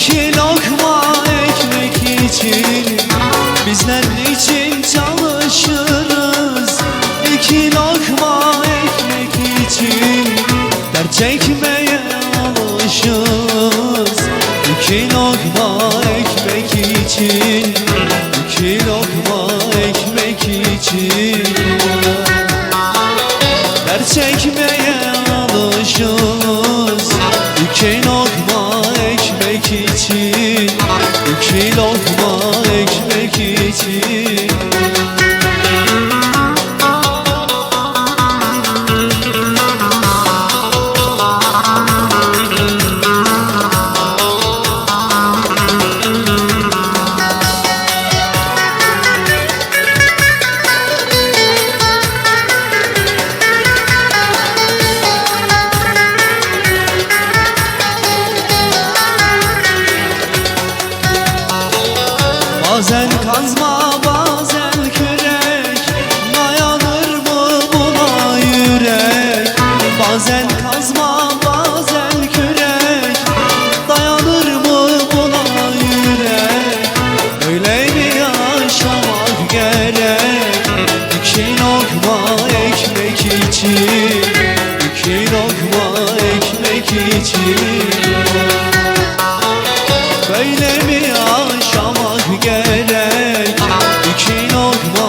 İki lokma ekmek için bizler için çalışırız. İki lokma ekmek için dert çekmeye alışız. İki lokma ekmek için, iki lokma ekmek için dert çekmeye alışız. İki lokma ekmek için, iki lokma ekmek için. Bazen kazma bazen kürek, dayanır mı buna yürek? Bazen kazma bazen kürek, dayanır mı buna yürek? Öyle mi yaşamak gerek? İki lokma ekmek için, iki lokma ekmek için. Böyle mi yaşamak gerek? İki lokma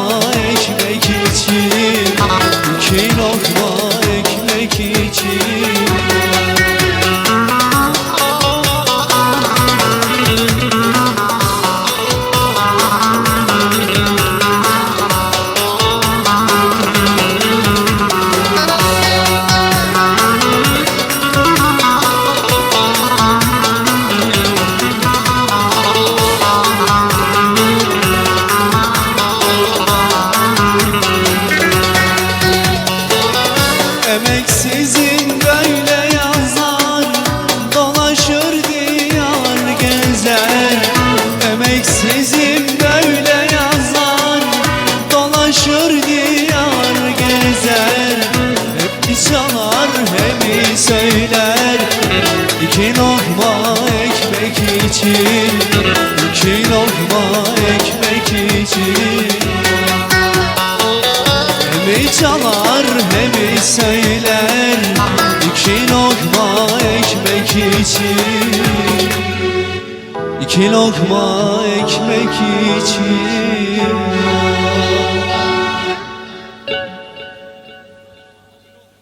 ekmek için, iki lokma ekmek için. Emeksizin böyle yazar, dolaşır diyar gezer. Emeksizin böyle yazar, dolaşır diyar gezer. Hep bir çalar hem söyler, iki lokma ekmek için, iki lokma ekmek için. Hem çalar hem söyler, iki lokma ekmek için, iki lokma ekmek için.